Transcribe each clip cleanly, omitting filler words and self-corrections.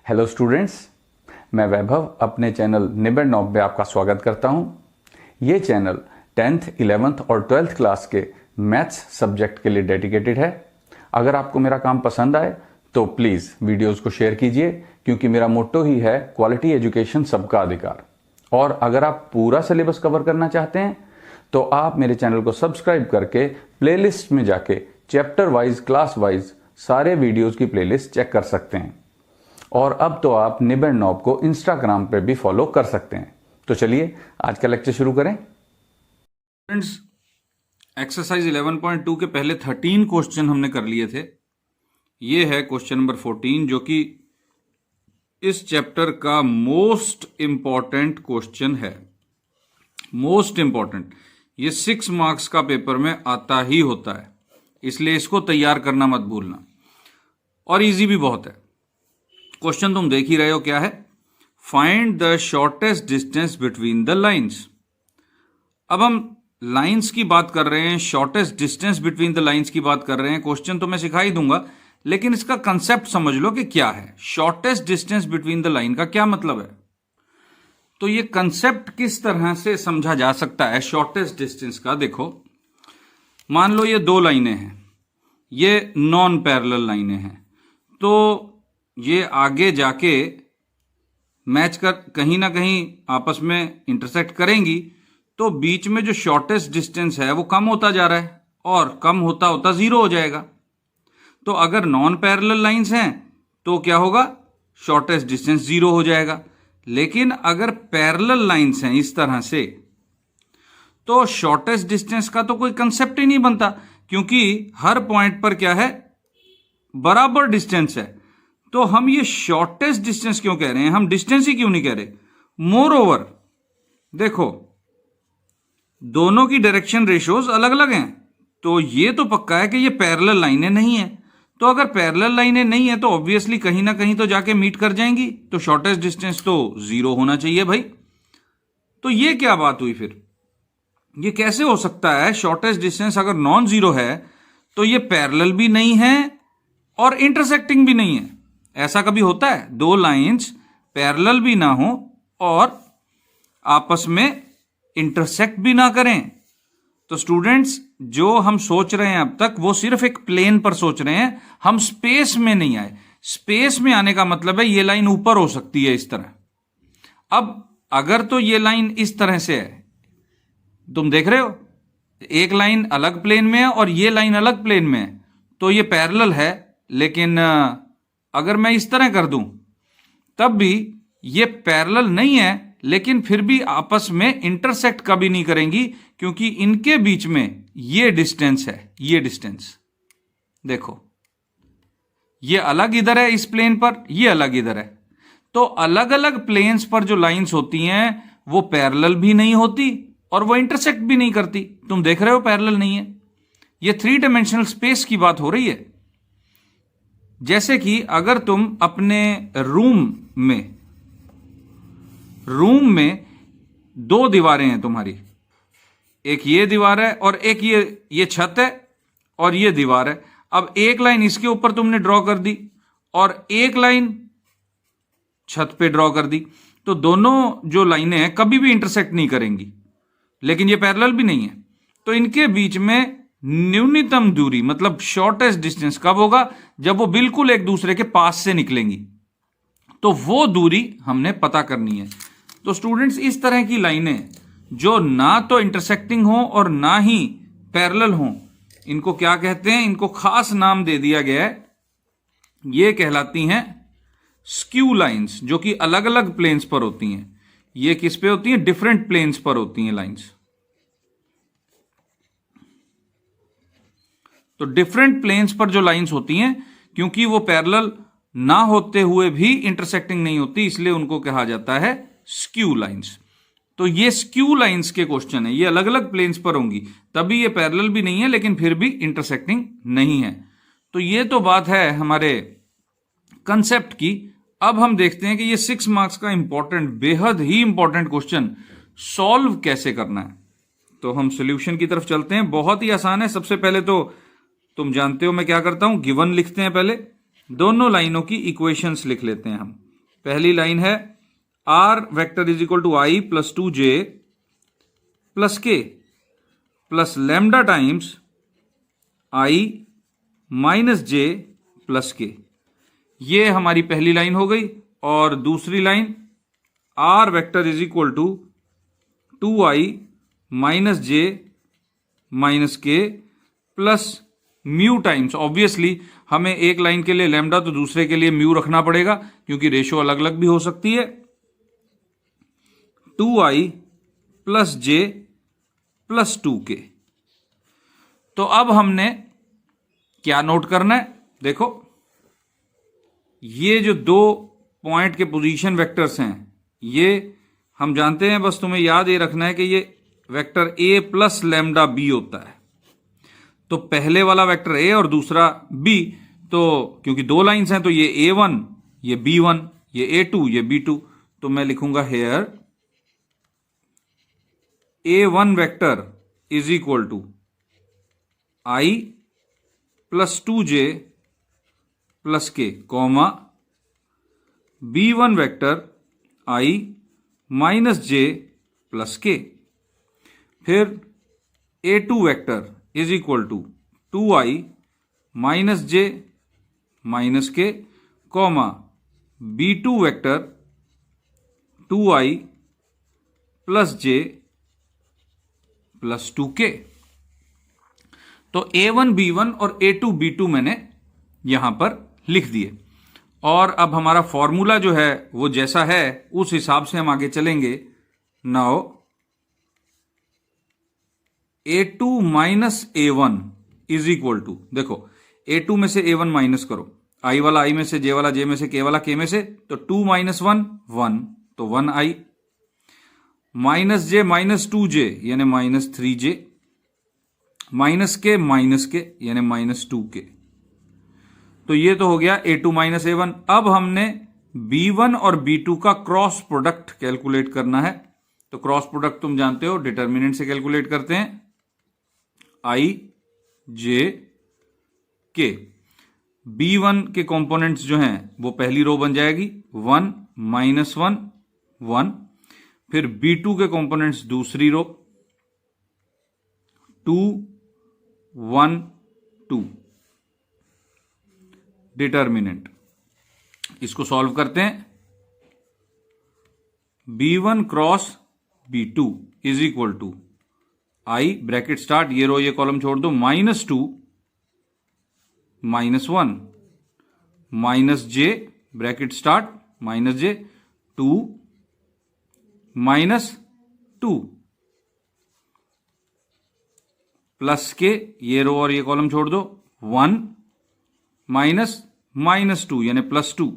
Hello students, मैं वैभव अपने channel निबेड़ knob में आपका स्वागत करता हूं। ये चैनल 10th, 11th और 12th क्लास के मैथ्स सब्जेक्ट के लिए डेडिकेटेड है। अगर आपको मेरा काम पसंद आए तो प्लीज़ वीडियोस को शेयर कीजिए, क्योंकि मेरा मोट्टो ही है क्वालिटी एजुकेशन सबका अधिकार। और अगर आप पूरा सिलेबस कवर करना चाहते हैं तो आप मेरे चैनल को सब्सक्राइब करके प्लेलिस्ट में जाके चैप्टर वाइज, क्लास वाइज सारे वीडियोस की प्लेलिस्ट चेक कर सकते हैं। और अब तो आप निबेड़ नॉब को इंस्टाग्राम पे भी फॉलो कर सकते हैं। तो चलिए आज का लेक्चर शुरू करें। फ्रेंड्स, एक्सरसाइज 11.2 के पहले 13 क्वेश्चन हमने कर लिए थे। ये है क्वेश्चन नंबर 14, जो कि इस चैप्टर का मोस्ट इंपॉर्टेंट क्वेश्चन है। मोस्ट इंपॉर्टेंट, ये 6 मार्क्स का पेपर में आता ही होता है, इसलिए इसको तैयार करना मत भूलना। और इजी भी बहुत है। क्वेश्चन तुम देख ही रहे हो, क्या है? Find the shortest distance between the lines. अब हम लाइंस की बात कर रहे हैं, shortest distance between the lines की बात कर रहे हैं। क्वेश्चन तो मैं सिखा ही दूंगा, लेकिन इसका कंसेप्ट समझ लो कि क्या है। Shortest distance between the line का क्या मतलब है? तो ये कंसेप्ट किस तरह से समझा जा सकता है शॉर्टेस्ट डिस्टेंस का? देखो, मान लो ये 2 लाइनें हैं, ये नॉन पैरेलल लाइनें हैं, तो ये आगे जाके मैच कर कहीं ना कहीं आपस में इंटरसेक्ट करेंगी, तो बीच में जो शॉर्टेस्ट डिस्टेंस है वो कम होता जा रहा है और कम होता होता 0 हो जाएगा। तो अगर नॉन पैरेलल लाइंस हैं तो क्या होगा? शॉर्टेस्ट डिस्टेंस 0 हो जाएगा। लेकिन अगर पैरेलल लाइंस हैं इस तरह से, तो शॉर्टेस्ट डिस्टेंस का तो कोई कंसेप्ट ही नहीं बनता, क्योंकि हर पॉइंट पर क्या है? बराबर डिस्टेंस है। तो हम ये शॉर्टेस्ट डिस्टेंस क्यों कह रहे हैं? हम डिस्टेंस ही क्यों नहीं कह रहे? मोर ओवर, देखो, दोनों की डायरेक्शन रेशियोज अलग अलग हैं, तो ये तो पक्का है कि ये पैरेलल लाइनें नहीं है। तो अगर पैरेलल लाइनें नहीं है तो ऑब्वियसली कहीं ना कहीं तो जाके मीट कर जाएंगी, तो शॉर्टेस्ट डिस्टेंस तो 0 होना चाहिए भाई। तो ये क्या बात हुई फिर? ये कैसे हो सकता है? शॉर्टेस्ट डिस्टेंस अगर नॉन जीरो है तो ये पैरेलल भी नहीं है और इंटरसेक्टिंग भी नहीं है। ऐसा कभी होता है? 2 लाइंस पैरेलल भी ना हो और आपस में इंटरसेक्ट भी ना करें। तो स्टूडेंट्स, जो हम सोच रहे हैं अब तक वो सिर्फ एक प्लेन पर सोच रहे हैं, हम स्पेस में नहीं आए। स्पेस में आने का मतलब है ये लाइन ऊपर हो सकती है इस तरह। अब अगर तो ये लाइन इस तरह से है, तुम देख रहे हो एक लाइन अलग प्लेन में है और ये लाइन अलग प्लेन में है, तो ये पैरेलल है। लेकिन अगर मैं इस तरह कर दूं तब भी ये पैरेलल नहीं है, लेकिन फिर भी आपस में इंटरसेक्ट कभी नहीं करेंगी, क्योंकि इनके बीच में ये डिस्टेंस है। ये डिस्टेंस देखो, ये अलग इधर है इस प्लेन पर, ये अलग इधर है। तो अलग अलग प्लेन्स पर जो लाइंस होती हैं वो पैरेलल भी नहीं होती और वो इंटरसेक्ट भी नहीं करती। तुम देख रहे हो पैरेलल नहीं है। ये 3 डायमेंशनल स्पेस की बात हो रही है। जैसे कि अगर तुम अपने रूम में 2 दीवारें हैं तुम्हारी, एक ये दीवार है और एक ये छत है और ये दीवार है। अब एक लाइन इसके ऊपर तुमने ड्रॉ कर दी और एक लाइन छत पे ड्रॉ कर दी, तो दोनों जो लाइनें हैं कभी भी इंटरसेक्ट नहीं करेंगी, लेकिन ये पैरेलल भी नहीं है। तो इनके बीच में न्यूनतम दूरी, मतलब शॉर्टेस्ट डिस्टेंस कब होगा? जब वो बिल्कुल एक दूसरे के पास से निकलेंगी, तो वो दूरी हमने पता करनी है। तो स्टूडेंट्स, इस तरह की लाइनें जो ना तो इंटरसेक्टिंग हो और ना ही पैरेलल हो, इनको क्या कहते हैं? इनको खास नाम दे दिया गया है। ये कहलाती हैं स्क्यू लाइंस, जो कि अलग अलग प्लेन्स पर होती हैं। ये किस पे होती हैं? डिफरेंट प्लेन्स पर होती हैं लाइंस। तो डिफरेंट प्लेन्स पर जो लाइंस होती हैं, क्योंकि वो पैरेलल ना होते हुए भी इंटरसेक्टिंग नहीं होती, इसलिए उनको कहा जाता है स्क्यू लाइंस। तो ये स्क्यू लाइंस के क्वेश्चन है, ये अलग अलग प्लेन्स पर होंगी, तभी ये पैरेलल भी नहीं है लेकिन फिर भी इंटरसेक्टिंग नहीं है। तो ये तो बात है हमारे कंसेप्ट की। अब हम देखते हैं कि ये 6 मार्क्स का इंपॉर्टेंट, बेहद ही इंपॉर्टेंट क्वेश्चन सॉल्व कैसे करना है। तो हम सॉल्यूशन की तरफ चलते हैं। बहुत ही आसान है। सबसे पहले तो तुम जानते हो मैं क्या करता हूं, गिवन लिखते हैं, पहले दोनों लाइनों की इक्वेशंस लिख लेते हैं हम। पहली लाइन है R vector is equal to I plus 2j plus K plus lambda times I minus J plus के। ये हमारी पहली लाइन हो गई। और दूसरी line R vector is equal to 2i minus J minus K plus mu times, obviously हमें एक लाइन के लिए लैम्डा तो दूसरे के लिए म्यू रखना पड़ेगा क्योंकि रेशियो अलग अलग भी हो सकती है, 2i plus J plus 2k। तो अब हमने क्या नोट करना है, देखो ये जो दो पॉइंट के पोजीशन वेक्टर्स हैं ये हम जानते हैं, बस तुम्हें याद ये रखना है कि ये vector a plus lambda b होता है। तो पहले वाला वेक्टर a और दूसरा b, तो क्योंकि दो लाइंस हैं तो ये a1 ये b1 ये a2 ये b2, तो मैं लिखूंगा here a1 vector is equal to i plus 2j plus K comma b1 vector i minus J plus K. फिर a2 vector is equal to 2i minus J minus K comma b2 vector 2i plus J plus 2k। तो a1 b1 और a2 b2 मैंने यहां पर लिख दिए। और अब हमारा फॉर्मूला जो है वो जैसा है उस हिसाब से हम आगे चलेंगे। Now a2 minus a1 is equal to, देखो a2 में से a1 माइनस करो, i वाला i में से, j वाला j में से, k वाला k में से, तो 2 माइनस 1 1, तो 1i minus j minus 2j यानी माइनस 3j माइनस के यानी माइनस 2k। तो ये तो हो गया a2 माइनस a1। अब हमने b1 और b2 का क्रॉस प्रोडक्ट कैलकुलेट करना है। तो क्रॉस प्रोडक्ट तुम जानते हो डिटर्मिनेंट से कैलकुलेट करते हैं, i j k। b1 के कंपोनेंट्स जो हैं वो पहली रो बन जाएगी 1 माइनस 1 1। फिर b2 के कंपोनेंट्स दूसरी रो 2 1 2। डिटर्मिनेंट इसको सॉल्व करते हैं, b1 cross b2 is equal to i bracket start, ये रो ये कॉलम छोड़ दो, minus 2 minus 1 minus j bracket start minus j 2 minus 2 plus के, ये रो और ये कॉलम छोड़ दो, 1 माइनस माइनस 2 यानी प्लस 2।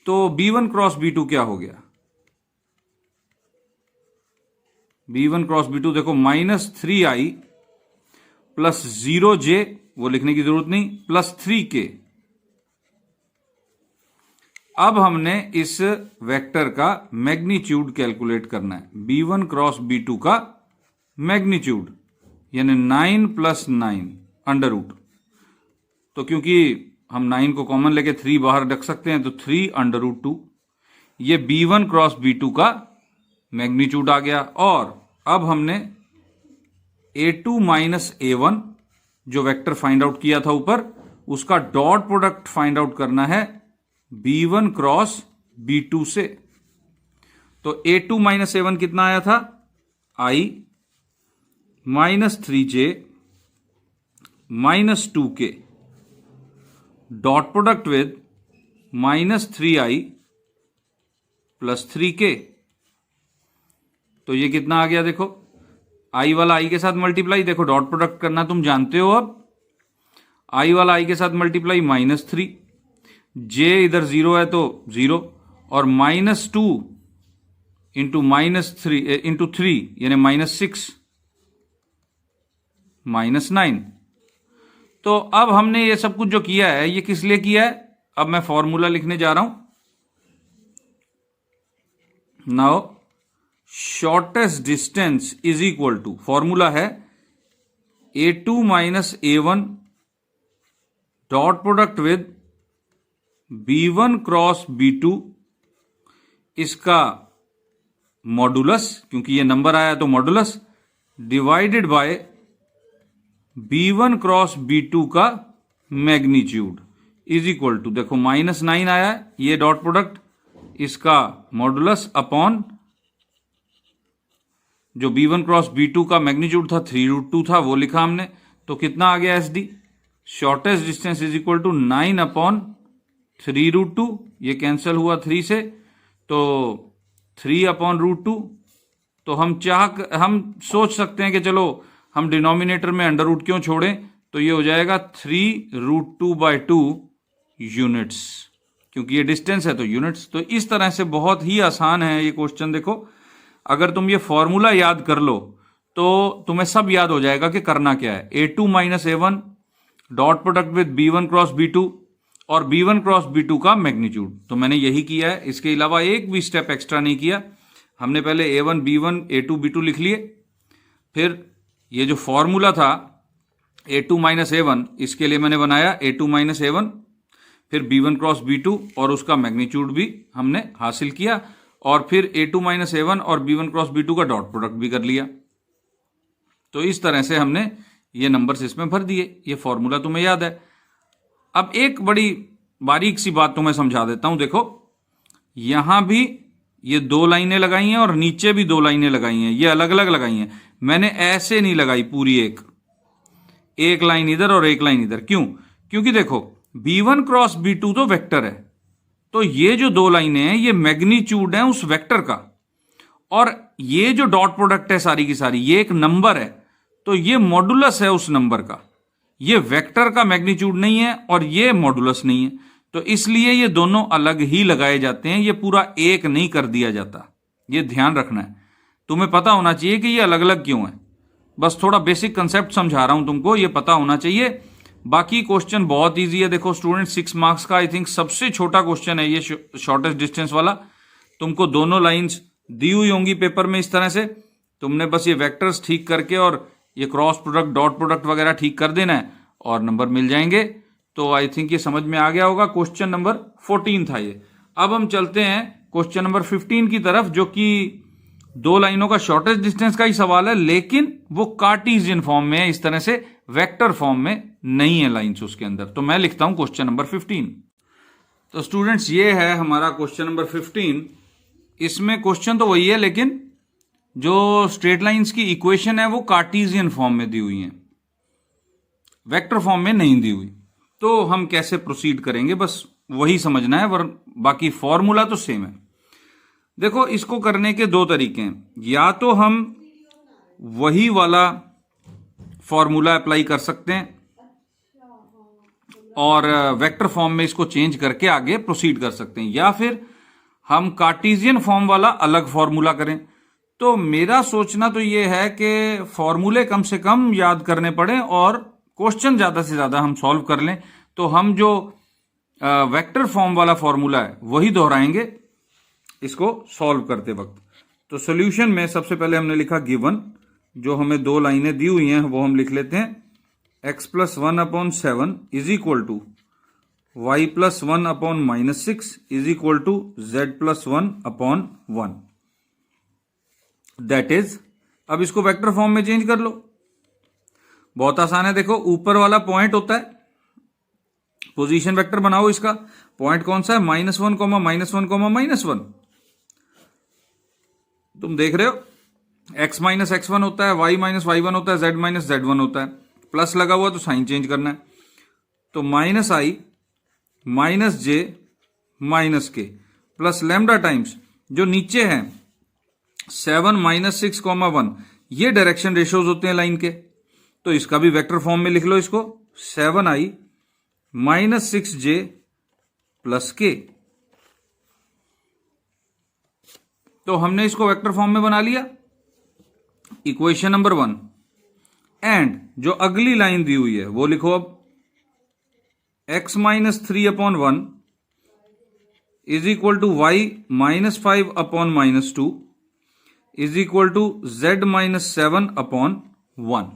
तो b1 क्रॉस b2 क्या हो गया, b1 क्रॉस b2 देखो माइनस 3i प्लस 0j, वो लिखने की जरूरत नहीं, प्लस 3k। अब हमने इस वेक्टर का मैग्नीट्यूड कैलकुलेट करना है, b1 क्रॉस b2 का मैग्नीट्यूड यानी 9 प्लस 9 अंडर रूट। तो क्योंकि हम 9 को कॉमन लेके 3 बाहर रख सकते हैं तो 3 अंडर रूट 2, ये b1 क्रॉस b2 का मैग्नीट्यूड आ गया। और अब हमने a2 माइनस a1 जो वेक्टर फाइंड आउट किया था ऊपर, उसका डॉट प्रोडक्ट फाइंड आउट करना है b1 क्रॉस b2 से। तो a2 माइनस a1 कितना आया था, i minus 3j minus 2k dot product with minus 3i plus 3k। तो ये कितना आ गया, देखो i वाला i के साथ मल्टीप्लाई, देखो डॉट प्रोडक्ट करना तुम जानते हो। अब i वाला i के साथ मल्टीप्लाई माइनस 3, j इधर 0 है तो 0, और माइनस 2 इंटू माइनस 3 इंटू 3 यानी माइनस 6 माइनस 9। तो अब हमने ये सब कुछ जो किया है ये किस लिए किया है, अब मैं फॉर्मूला लिखने जा रहा हूं। Now shortest distance is equal to, formula है a2 minus a1 dot product with B1 cross B2 इसका मॉडुलस, क्योंकि ये नंबर आया तो modulus, divided by B1 cross B2 का मैग्नीट्यूड इज इक्वल टू, देखो -9 आया है, ये डॉट प्रोडक्ट, इसका मॉडुलस अपॉन जो B1 क्रॉस B2 का मैग्नीट्यूड था 3√2 था, वो लिखा हमने, तो कितना आ गया SD, shortest distance is equal to 9 upon 3√2, ये कैंसिल हुआ 3 से, तो 3 अपॉन √2, तो हम सोच सकते हैं कि चलो हम डिनोमिनेटर में अंडर रूट क्यों छोड़ें, तो ये हो जाएगा 3√2/2 यूनिट्स, क्योंकि ये डिस्टेंस है तो यूनिट्स। तो इस तरह से बहुत ही आसान है ये क्वेश्चन। देखो अगर तुम ये फॉर्मूला याद कर लो तो तुम्हें सब याद हो जाएगा कि करना क्या है। A2 - A1 dot product with B1 cross B2 और B1 क्रॉस B2 का मैग्नीट्यूड, तो मैंने यही किया है, इसके अलावा एक भी स्टेप एक्स्ट्रा नहीं किया। हमने पहले A1 B1 A2 B2 लिख लिए, फिर ये जो फॉर्मूला था A2 - A1 इसके लिए मैंने बनाया A2 - A1, फिर B1 क्रॉस B2 और उसका मैग्नीट्यूड भी हमने हासिल किया, और फिर A2 - A1 और B1 क्रॉस B2 का डॉट प्रोडक्ट भी कर लिया। तो इस तरह से हमने ये नंबर्स इसमें भर दिए। ये फॉर्मूला तुम्हें याद है। अब एक बड़ी बारीक सी बात तुम्हें समझा देता हूं। देखो यहां भी ये 2 लाइनें लगाई हैं और नीचे भी 2 लाइनें लगाई हैं, ये अलग अलग लगाई हैं। मैंने ऐसे नहीं लगाई पूरी एक लाइन इधर और एक लाइन इधर। क्यों? क्योंकि देखो B1 क्रॉस B2 तो वेक्टर है, तो ये जो 2 लाइनें हैं ये मैग्नीट्यूड है उस वेक्टर का, और ये जो डॉट प्रोडक्ट है सारी की सारी ये एक नंबर है, तो ये मॉडुलस है उस नंबर का। ये वेक्टर का मैग्नीट्यूड नहीं है और ये मॉडुलस नहीं है, तो इसलिए ये दोनों अलग ही लगाए जाते हैं, ये पूरा एक नहीं कर दिया जाता। ये ध्यान रखना है, तुम्हें पता होना चाहिए कि ये अलग अलग क्यों है। बस थोड़ा बेसिक कंसेप्ट समझा रहा हूं तुमको, ये पता होना चाहिए। बाकी क्वेश्चन बहुत इजी है। देखो स्टूडेंट 6 मार्क्स का आई थिंक सबसे छोटा क्वेश्चन है ये, शॉर्टेस्ट डिस्टेंस वाला। तुमको दोनों लाइंस दी हुई होंगी पेपर में इस तरह से, तुमने बस ये वेक्टर्स ठीक करके और ये क्रॉस प्रोडक्ट डॉट प्रोडक्ट वगैरह ठीक कर देना है और नंबर मिल जाएंगे। तो आई थिंक ये समझ में आ गया होगा। क्वेश्चन नंबर 14 था ये। अब हम चलते हैं क्वेश्चन नंबर 15 की तरफ, जो कि 2 लाइनों का शॉर्टेस्ट डिस्टेंस का ही सवाल है, लेकिन वो कार्टेशियन फॉर्म में है, इस तरह से वेक्टर फॉर्म में नहीं है लाइंस उसके अंदर। तो मैं लिखता हूं क्वेश्चन नंबर 15। तो स्टूडेंट्स ये है हमारा क्वेश्चन नंबर 15। इसमें क्वेश्चन तो वही है, लेकिन जो स्ट्रेट लाइंस की इक्वेशन है वो कार्टेशियन फॉर्म में दी हुई है, वेक्टर फॉर्म में नहीं दी हुई। तो हम कैसे प्रोसीड करेंगे बस वही समझना है, बाकी फॉर्मूला तो सेम है। देखो इसको करने के 2 तरीके हैं। या तो हम वही वाला फॉर्मूला अप्लाई कर सकते हैं और वेक्टर फॉर्म में इसको चेंज करके आगे प्रोसीड कर सकते हैं, या फिर हम कार्टेशियन फॉर्म वाला अलग फॉर्मूला करें। तो मेरा सोचना तो ये है कि फॉर्मूले कम से कम याद करने पड़े और क्वेश्चन ज्यादा से ज्यादा हम सॉल्व कर लें। तो हम जो वेक्टर फॉर्म वाला फॉर्मूला है वही दोहराएंगे इसको सॉल्व करते वक्त। तो सॉल्यूशन में सबसे पहले हमने लिखा गिवन, जो हमें 2 लाइनें दी हुई हैं वो हम लिख लेते हैं। x + 1/7 is equal to y + 1/-6 is equal to z + 1/1। That is, अब इसको वेक्टर फॉर्म में चेंज कर लो। बहुत आसान है। देखो ऊपर वाला पॉइंट होता है, पोजीशन वेक्टर बनाओ इसका। पॉइंट कौन सा है? -1, -1, -1। तुम देख रहे हो x - x1 होता है, y - y1 होता है, z - z1 होता है। प्लस लगा हुआ तो साइन चेंज करना है। तो -i -j -k plus lambda times जो नीचे है 7 - 6, 1, ये डायरेक्शन रेशियोज होते हैं लाइन के। तो इसका भी वेक्टर फॉर्म में लिख लो इसको, 7i - 6j + k। तो हमने इसको वेक्टर फॉर्म में बना लिया, इक्वेशन नंबर 1। एंड जो अगली लाइन दी हुई है वो लिखो अब, x - 3/1 is equal to y - 5/-2 is equal to z - 7/1।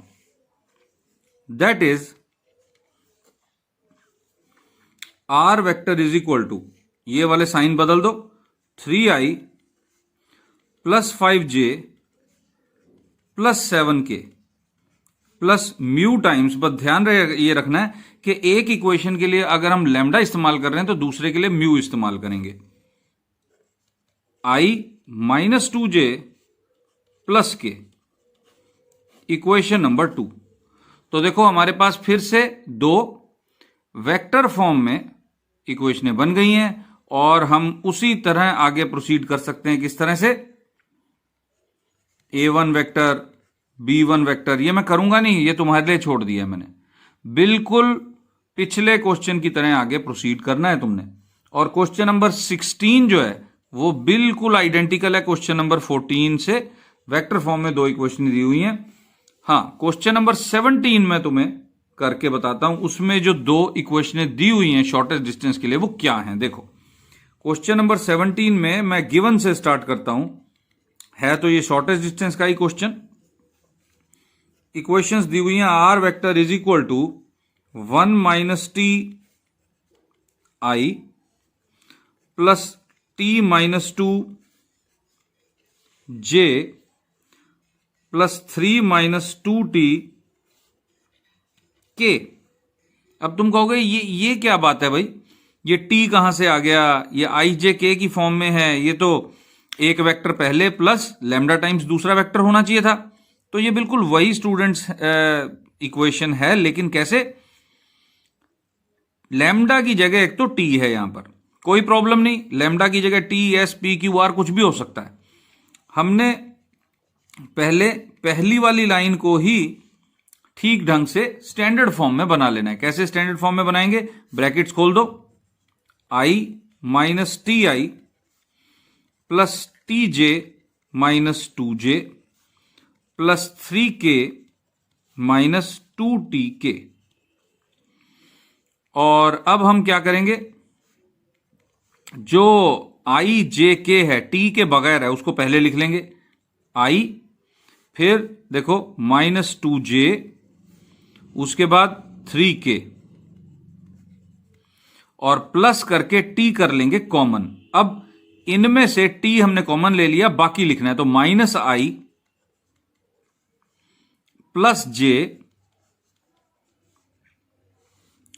That is r vector is equal to, ये वाले साइन बदल दो, 3i plus 5j plus 7k plus mu times, बस ध्यान ये रखना है कि एक इक्वेशन के लिए अगर हम लैम्डा इस्तेमाल कर रहे हैं तो दूसरे के लिए म्यू इस्तेमाल करेंगे। i माइनस 2j प्लस के, इक्वेशन नंबर 2। तो देखो हमारे पास फिर से दो वेक्टर फॉर्म में इक्वेशनें बन गई हैं और हम उसी तरह आगे प्रोसीड कर सकते हैं। किस तरह से? a1 वेक्टर, b1 वेक्टर, ये मैं करूंगा नहीं, ये तुम्हारे लिए छोड़ दिया मैंने। बिल्कुल पिछले क्वेश्चन की तरह आगे प्रोसीड करना है तुमने। और क्वेश्चन नंबर 16 जो है वो बिल्कुल आइडेंटिकल है क्वेश्चन नंबर 14 से। वेक्टर फॉर्म में दो इक्वेशन दी हुई हैं। हाँ, क्वेश्चन नंबर 17 में तुम्हें करके बताता हूं, उसमें जो दो इक्वेशनें दी हुई हैं शॉर्टेस्ट डिस्टेंस के लिए वो क्या हैं। देखो क्वेश्चन नंबर 17 में मैं गिवन से स्टार्ट करता हूं, है तो ये शॉर्टेस्ट डिस्टेंस का ही क्वेश्चन। इक्वेशंस दी हुई हैं, r vector is equal to 1 minus t i plus t minus 2 j plus 3 minus 2t k. अब तुम कहोगे ये क्या बात है भाई, ये t कहां से आ गया, ये आई जे के की फॉर्म में है, ये तो एक वेक्टर पहले प्लस लैम्डा टाइम्स दूसरा वेक्टर होना चाहिए था। तो ये बिल्कुल वही स्टूडेंट्स इक्वेशन है, लेकिन कैसे? लैम्डा की जगह एक तो t है यहां पर, कोई प्रॉब्लम नहीं, लैम्डा की जगह T S P Q R कुछ भी हो सकता है। हमने पहली वाली लाइन को ही ठीक ढंग से स्टैंडर्ड फॉर्म में बना लेना है। कैसे स्टैंडर्ड फॉर्म में बनाएंगे? ब्रैकेट्स खोल दो, i minus t i plus T J minus 2j plus 3k minus 2tk। और अब हम क्या करेंगे, जो आई जे के है, टी के बगैर है, उसको पहले लिख लेंगे i, फिर देखो माइनस 2j, उसके बाद 3k और प्लस करके t कर लेंगे कॉमन। अब इनमें से t हमने कॉमन ले लिया, बाकी लिखना है, तो माइनस i प्लस j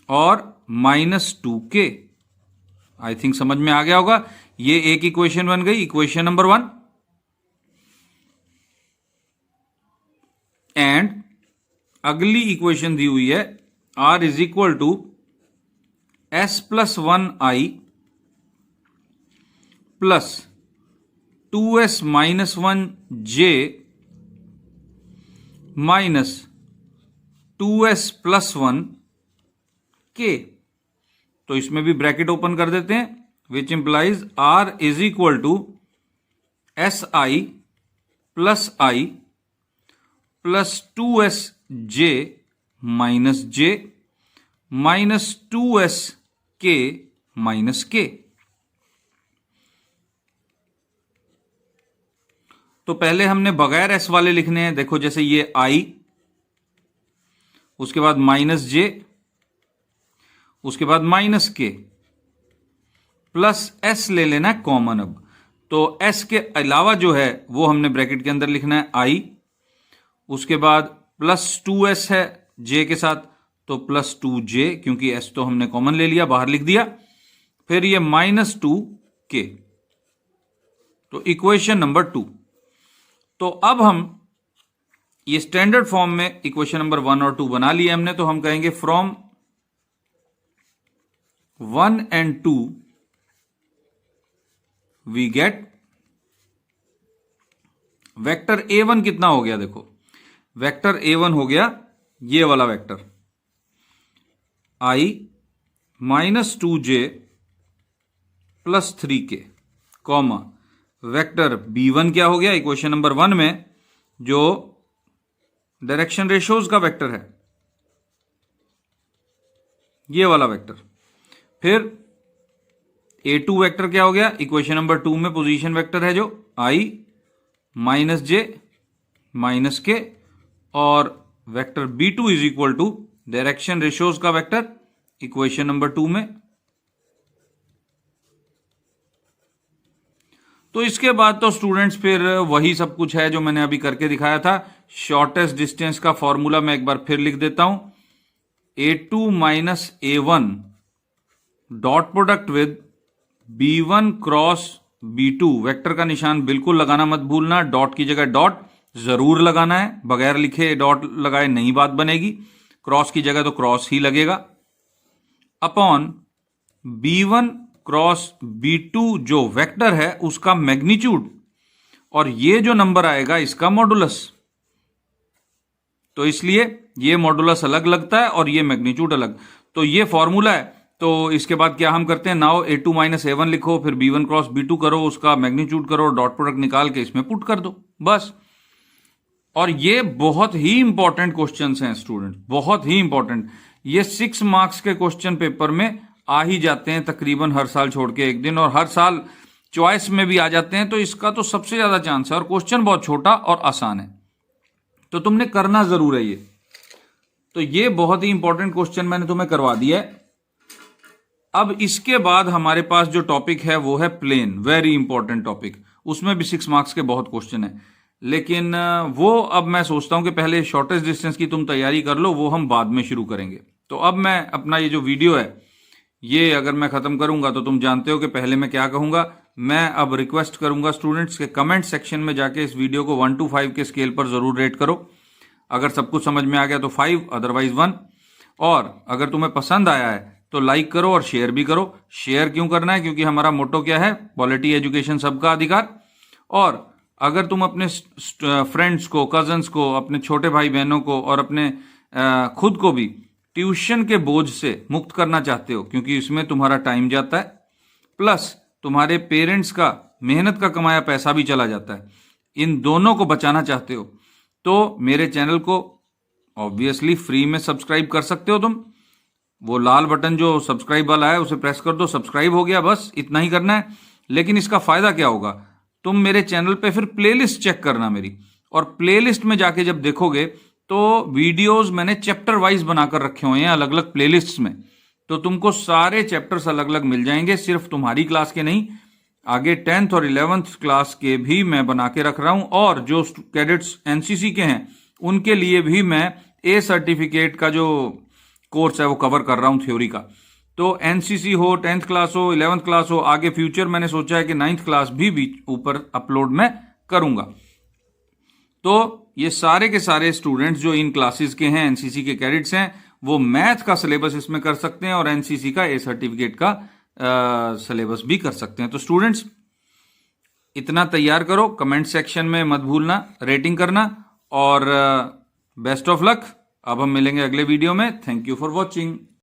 और माइनस 2k। आई थिंक समझ में आ गया होगा। ये एक इक्वेशन बन गई, इक्वेशन नंबर 1। एंड अगली इक्वेशन दी हुई है, r is equal to s plus 1i plus 2s minus 1j minus 2s plus 1k। तो इसमें भी ब्रैकेट ओपन कर देते हैं, which implies r is equal to s i plus i plus 2sj minus j minus 2sk minus k। तो पहले हमने बगैर s वाले लिखने हैं। देखो जैसे ये i, उसके बाद माइनस j, उसके बाद माइनस के, प्लस s ले लेना है कॉमन। अब तो s के अलावा जो है वो हमने ब्रैकेट के अंदर लिखना है i, उसके बाद प्लस 2s है j के साथ, तो प्लस 2j, क्योंकि s तो हमने कॉमन ले लिया, बाहर लिख दिया, फिर ये माइनस 2k। तो इक्वेशन नंबर 2। तो अब हम ये स्टैंडर्ड फॉर्म में इक्वेशन नंबर 1 और 2 बना लिया हमने। तो हम कहेंगे from 1 and 2 we get vector a1 कितना हो गया? देखो वेक्टर a1 हो गया ये वाला vector i minus 2j plus 3k, comma vector b1 क्या हो गया इक्वेशन नंबर 1 में, जो डायरेक्शन रेशियोज का वेक्टर है, ये वाला वेक्टर। फिर a2 वेक्टर क्या हो गया इक्वेशन नंबर 2 में, पोजीशन वेक्टर है जो i minus j minus k, और vector b2 is equal to direction ratios का वेक्टर इक्वेशन नंबर 2 में तो इसके बाद तो स्टूडेंट्स फिर वही सब कुछ है जो मैंने अभी करके दिखाया था। शॉर्टेस्ट डिस्टेंस का फॉर्मूला मैं एक बार फिर लिख देता हूं, A2 minus A1 dot product with B1 cross B2। Vector का निशान बिल्कुल लगाना मत भूलना, डॉट की जगह डॉट जरूर लगाना है, बगैर लिखे डॉट लगाए नहीं बात बनेगी, क्रॉस की जगह तो क्रॉस ही लगेगा, अपॉन B1 क्रॉस B2 जो वेक्टर है उसका मैग्नीट्यूड, और ये जो नंबर आएगा इसका मॉडुलस। तो इसलिए ये मॉडुलस अलग लगता है और ये मैग्नीट्यूड अलग। तो ये फॉर्मूला है। तो इसके बाद क्या हम करते हैं, नाउ A2 माइनस A1 लिखो, फिर B1 क्रॉस B2 करो, उसका मैग्नीट्यूड करो, डॉट प्रोडक्ट निकाल के इसमें पुट कर दो, बस। और ये बहुत ही इंपॉर्टेंट क्वेश्चंस हैं स्टूडेंट, बहुत ही इंपॉर्टेंट। ये 6 मार्क्स के क्वेश्चन पेपर में आ ही जाते हैं तकरीबन हर साल छोड़ के एक दिन, और हर साल चॉइस में भी आ जाते हैं। तो इसका तो सबसे ज्यादा चांस है, और क्वेश्चन बहुत छोटा और आसान है, तो तुमने करना जरूर है ये। तो ये बहुत ही इंपॉर्टेंट क्वेश्चन मैंने तुम्हें करवा दिया है। अब इसके बाद हमारे पास जो टॉपिक है वो है प्लेन, वेरी इंपॉर्टेंट टॉपिक। उसमें भी 6 मार्क्स के बहुत क्वेश्चन है, लेकिन वो अब मैं सोचता हूं कि पहले शॉर्टेस्ट डिस्टेंस की तुम तैयारी कर लो, वो हम बाद में शुरू करेंगे। तो अब मैं अपना ये जो वीडियो है ये अगर मैं खत्म करूंगा तो तुम जानते हो कि पहले मैं क्या कहूंगा। मैं अब रिक्वेस्ट करूंगा स्टूडेंट्स के कमेंट सेक्शन में जाके इस वीडियो को 1 to 5 के स्केल पर जरूर रेट करो। अगर सब कुछ समझ में आ गया तो 5, अदरवाइज 1। और अगर तुम्हें पसंद आया है तो लाइक करो और शेयर भी करो। शेयर क्यों करना है, क्योंकि हमारा मोटो क्या है, क्वालिटी एजुकेशन सबका अधिकार। और अगर तुम अपने फ्रेंड्स को, कजन्स को, अपने छोटे भाई बहनों को और अपने खुद को भी ट्यूशन के बोझ से मुक्त करना चाहते हो, क्योंकि इसमें तुम्हारा टाइम जाता है, प्लस तुम्हारे पेरेंट्स का मेहनत का कमाया पैसा भी चला जाता है, इन दोनों को बचाना चाहते हो, तो मेरे चैनल को ऑब्वियसली फ्री में सब्सक्राइब कर सकते हो तुम। वो लाल बटन जो सब्सक्राइब वाला है उसे प्रेस कर दो, सब्सक्राइब हो गया, बस इतना ही करना है। लेकिन इसका फायदा क्या होगा, तुम मेरे चैनल पे फिर प्लेलिस्ट चेक करना मेरी, और प्लेलिस्ट में जाके जब देखोगे तो वीडियोस मैंने चैप्टर वाइज बनाकर रखे हुए हैं अलग अलग प्लेलिस्ट्स में, तो तुमको सारे चैप्टर्स अलग अलग मिल जाएंगे, सिर्फ तुम्हारी क्लास के नहीं, आगे 10th और 11th क्लास के भी मैं बना के रख रहा हूं। और जो कैडेट्स एनसीसी के हैं उनके लिए भी मैं ए सर्टिफिकेट का जो कोर्स है वो कवर कर रहा हूं, थ्योरी का। तो एनसीसी हो, 10th क्लास हो, 11th क्लास हो, आगे फ्यूचर मैंने सोचा है कि 9th क्लास भी ऊपर अपलोड मैं करूंगा। तो ये सारे के सारे स्टूडेंट्स जो इन क्लासेस के हैं, एनसीसी के कैडेट्स हैं, वो मैथ का सिलेबस इसमें कर सकते हैं और एनसीसी का ए सर्टिफिकेट का सिलेबस भी कर सकते हैं। तो स्टूडेंट्स इतना तैयार करो, कमेंट सेक्शन में मत भूलना रेटिंग करना, और बेस्ट ऑफ लक। अब हम मिलेंगे अगले वीडियो में। Thank you for watching.